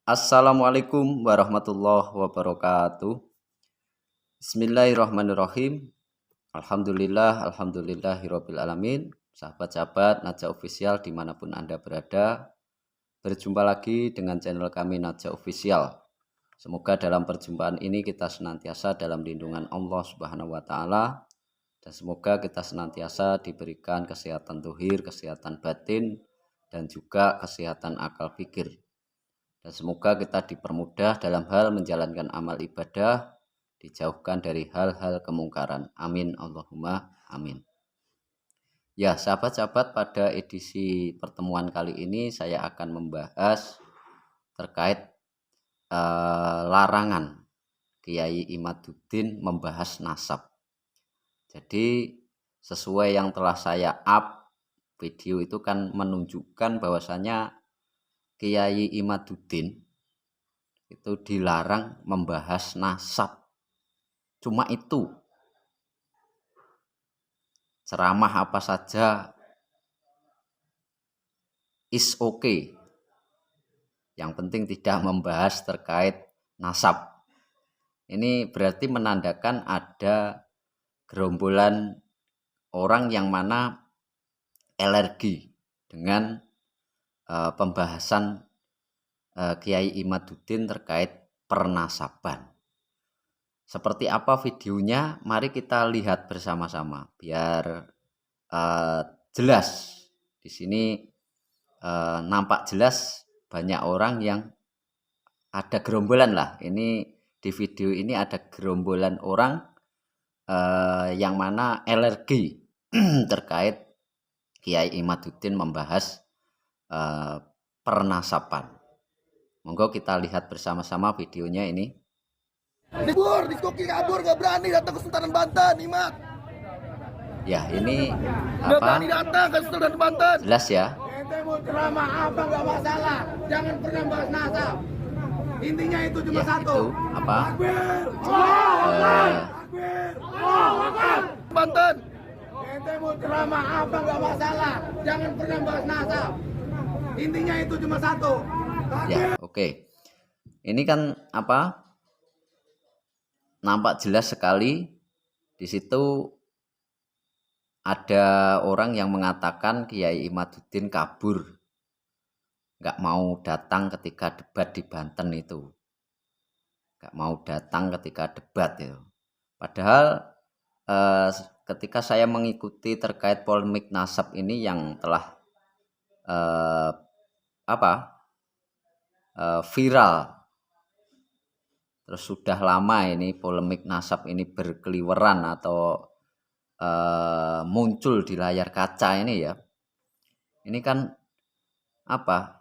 Assalamualaikum warahmatullahi wabarakatuh. Bismillahirrahmanirrahim. Alhamdulillahirabbil alamin. Sahabat-sahabat Najah Official dimanapun Anda berada, berjumpa lagi dengan channel kami Najah Official. Semoga dalam perjumpaan ini kita senantiasa dalam lindungan Allah Subhanahu wa taala, dan semoga kita senantiasa diberikan kesehatan zahir, kesehatan batin, dan juga kesehatan akal pikir. Dan semoga kita dipermudah dalam hal menjalankan amal ibadah, dijauhkan dari hal-hal kemungkaran. Amin Allahumma amin. Ya, sahabat-sahabat, pada edisi pertemuan kali ini saya akan membahas terkait larangan Kiai Imaduddin membahas nasab. Jadi sesuai yang telah saya up video itu kan menunjukkan bahwasanya Kiai Imaduddin itu dilarang membahas nasab. Cuma itu. Ceramah apa saja is okay. Yang penting tidak membahas terkait nasab. Ini berarti menandakan ada gerombolan orang yang mana alergi dengan pembahasan Kiai Imaduddin terkait pernasaban. Seperti apa videonya? Mari kita lihat bersama-sama biar jelas. Di sini nampak jelas banyak orang yang ada gerombolan lah. Ini di video ini ada gerombolan orang yang mana alergi terkait Kiai Imaduddin membahas pernasaban. Monggo kita lihat bersama-sama videonya ini. Libur, diskoki kabur, gak berani datang ke Sultan Banten, Imat. Ya, ini Gak berani datang ke Sultan Banten. Jelas ya. Ente mau ceramah apa gak masalah, jangan pernah bahas nasab. Intinya itu cuma satu. Itu apa? Banten. Ente mau ceramah apa gak masalah, jangan pernah bahas nasab. Intinya itu cuma satu. Ya, oke. Ini kan apa? Nampak jelas sekali di situ ada orang yang mengatakan Kiai Imaduddin kabur, nggak mau datang ketika debat di Banten itu, nggak mau datang ketika debat itu. Padahal ketika saya mengikuti terkait polemik nasab ini yang telah viral. Terus sudah lama ini polemik nasab ini berkeliweran atau muncul di layar kaca ini ya. Ini kan apa?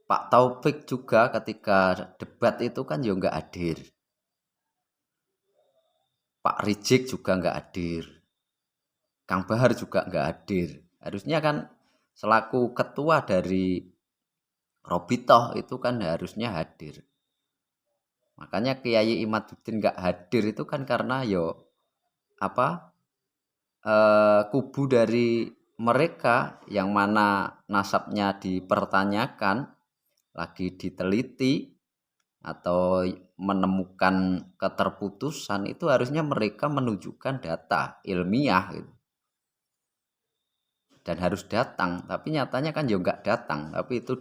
Pak Taufik juga ketika debat itu kan juga nggak hadir. Pak Rizik juga nggak hadir. Kang Bahar juga nggak hadir. Harusnya kan selaku ketua dari Robitoh itu kan harusnya hadir. Makanya Kiai Imaduddin nggak hadir itu kan karena kubu dari mereka yang mana nasabnya dipertanyakan lagi diteliti atau menemukan keterputusan, itu harusnya mereka menunjukkan data ilmiah gitu. Dan harus datang, tapi nyatanya kan juga nggak datang, tapi itu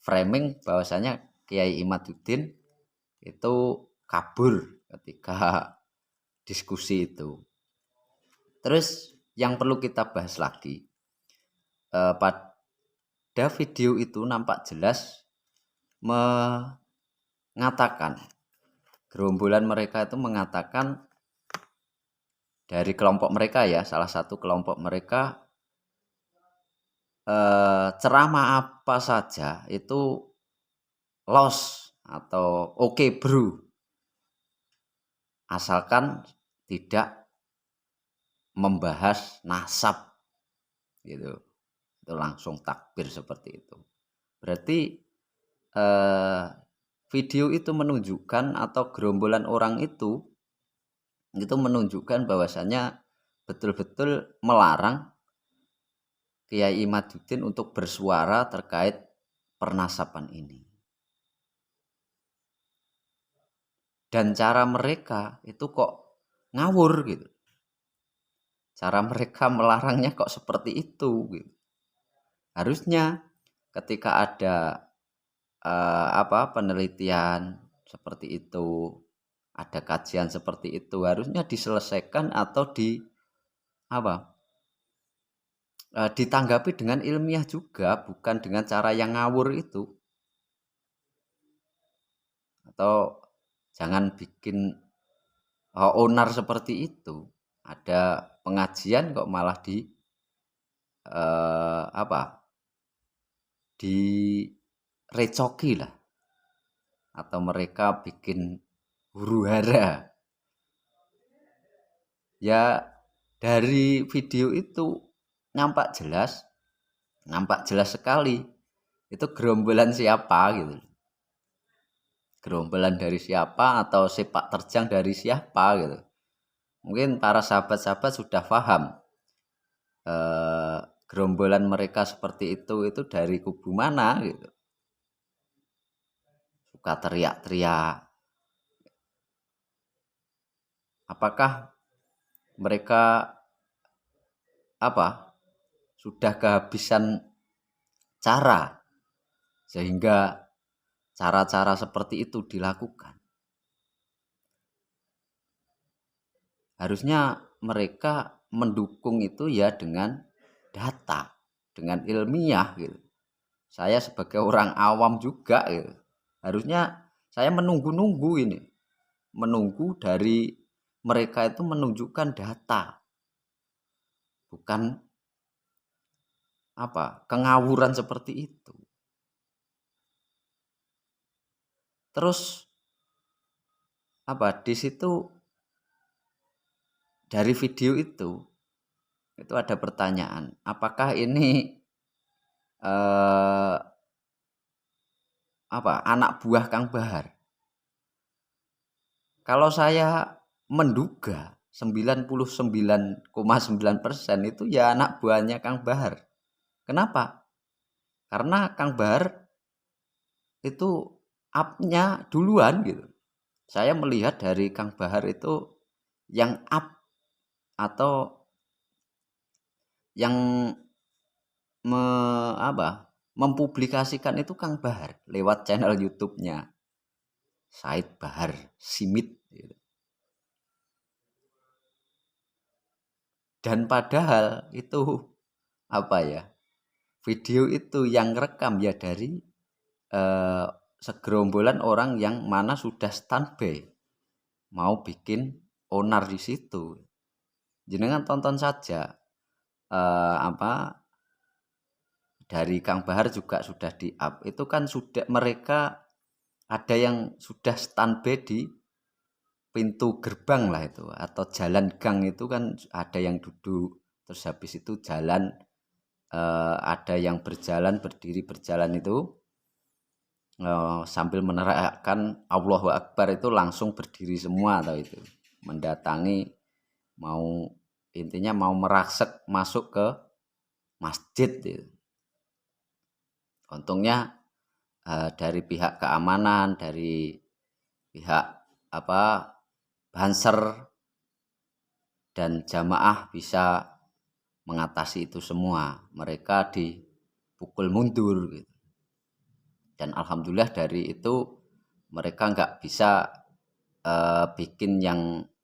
framing bahwasanya Kiai Imaduddin itu kabur ketika diskusi itu. Terus yang perlu kita bahas lagi, pada video itu nampak jelas mengatakan, gerombolan mereka itu mengatakan dari kelompok mereka ya, salah satu kelompok mereka, ceramah apa saja itu los atau oke bro, asalkan tidak membahas nasab gitu. Itu langsung takbir seperti itu. Berarti video itu menunjukkan atau gerombolan orang itu menunjukkan bahwasanya betul-betul melarang Kiai Imaduddin untuk bersuara terkait pernasaban ini. Dan cara mereka itu kok ngawur gitu. Cara mereka melarangnya kok seperti itu gitu. Harusnya ketika ada penelitian seperti itu, ada kajian seperti itu, harusnya diselesaikan atau ditanggapi dengan ilmiah juga, bukan dengan cara yang ngawur itu. Atau jangan bikin onar seperti itu. Ada pengajian kok malah direcoki lah, atau mereka bikin huru-hara. Ya dari video itu nampak jelas sekali itu gerombolan siapa gitu. Gerombolan dari siapa atau sepak terjang dari siapa gitu. Mungkin para sahabat-sahabat sudah paham gerombolan mereka seperti itu dari kubu mana gitu. Suka teriak-teriak. Apakah mereka sudah kehabisan cara sehingga cara-cara seperti itu dilakukan? Harusnya mereka mendukung itu ya dengan data, dengan ilmiah gitu. Saya sebagai orang awam juga gitu. Harusnya saya menunggu ini. Menunggu dari mereka itu menunjukkan data. Bukan kengawuran seperti itu. Terus di situ dari video itu ada pertanyaan, apakah ini anak buah Kang Bahar? Kalau saya menduga 99,9% itu ya anak buahnya Kang Bahar. Kenapa? Karena Kang Bahar itu up-nya duluan gitu. Saya melihat dari Kang Bahar itu yang up atau yang mempublikasikan itu Kang Bahar lewat channel YouTube-nya Said Bahar Simit gitu. Dan padahal itu video itu yang rekam ya dari segerombolan orang yang mana sudah standby mau bikin onar di situ. Jenengan tonton saja dari Kang Bahar juga sudah di up. Itu kan sudah mereka ada yang sudah standby di pintu gerbang lah itu, atau jalan gang itu kan ada yang duduk, terus habis itu jalan ada yang berdiri berjalan itu sambil menerangkan Allahu Akbar, itu langsung berdiri semua atau itu mendatangi, intinya mau merangsek masuk ke masjid gitu. Untungnya dari pihak keamanan, dari pihak Banser dan jamaah bisa mengatasi itu semua. Mereka dipukul mundur gitu. Dan alhamdulillah dari itu mereka nggak bisa bikin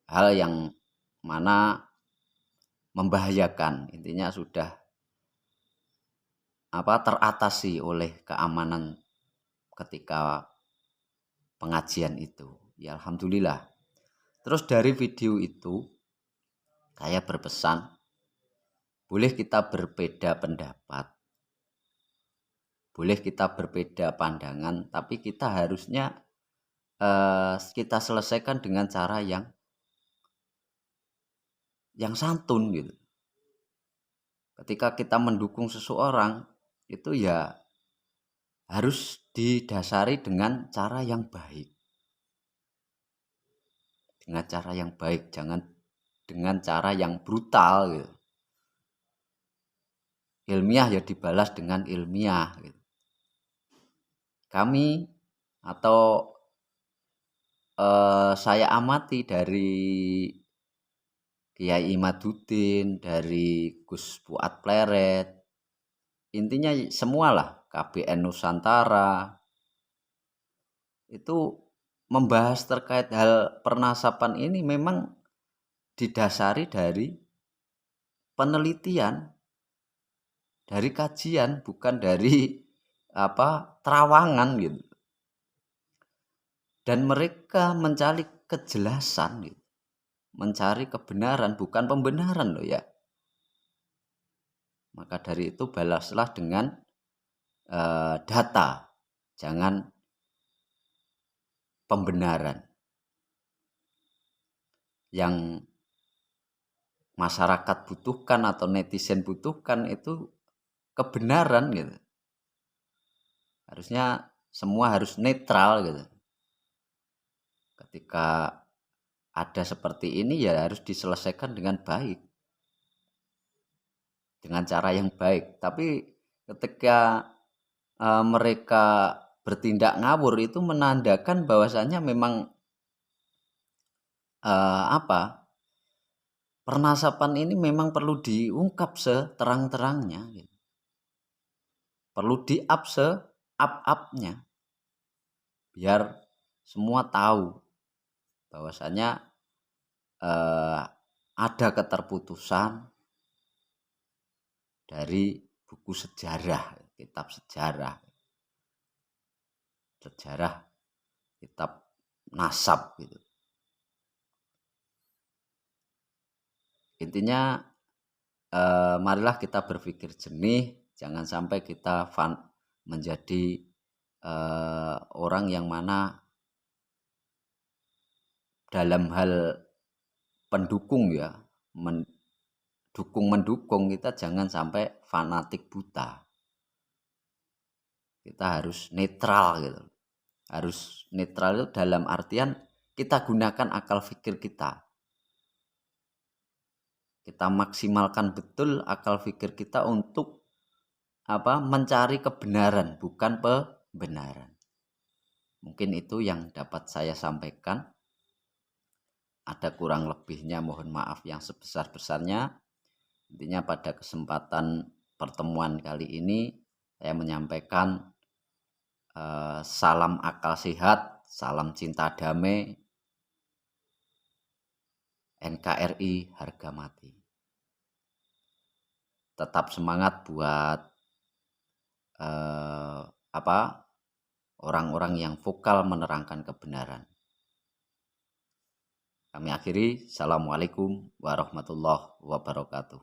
hal yang mana membahayakan. Intinya sudah teratasi oleh keamanan ketika pengajian itu. Ya alhamdulillah. Terus dari video itu saya berpesan, boleh kita berbeda pendapat, boleh kita berbeda pandangan, tapi kita harusnya kita selesaikan dengan cara yang santun gitu. Ketika kita mendukung seseorang itu ya harus didasari dengan cara yang baik. Dengan cara yang baik, jangan dengan cara yang brutal gitu. Ilmiah ya dibalas dengan ilmiah gitu. Kami atau saya amati dari Kiai Imaduddin, dari Gus Fuad Pleret, intinya semualah, KBN Nusantara, itu membahas terkait hal pernasapan ini memang didasari dari penelitian, dari kajian, bukan dari terawangan gitu. Dan mereka mencari kejelasan gitu. Mencari kebenaran, bukan pembenaran loh ya. Maka dari itu balaslah dengan data, jangan pembenaran. Yang masyarakat butuhkan atau netizen butuhkan itu kebenaran gitu. Harusnya semua harus netral gitu. Ketika ada seperti ini ya harus diselesaikan dengan baik, dengan cara yang baik. Tapi ketika mereka bertindak ngawur itu menandakan bahwasannya memang pernasapan ini memang perlu diungkap seterang-terangnya gitu. Perlu di-up se-up-upnya biar semua tahu bahwasanya ada keterputusan dari buku sejarah, kitab sejarah, kitab nasab gitu. Intinya marilah kita berpikir jernih, jangan sampai kita menjadi orang yang mana dalam hal pendukung ya, mendukung kita jangan sampai fanatik buta. Kita harus netral gitu. Harus netral itu dalam artian kita gunakan akal pikir kita. Kita maksimalkan betul akal pikir kita untuk mencari kebenaran, bukan pembenaran. Mungkin itu yang dapat saya sampaikan. Ada kurang lebihnya mohon maaf yang sebesar-besarnya. Intinya pada kesempatan pertemuan kali ini saya menyampaikan salam akal sehat, salam cinta damai, NKRI harga mati. Tetap semangat buat orang-orang yang vokal menerangkan kebenaran. Kami akhiri, assalamualaikum warahmatullahi wabarakatuh.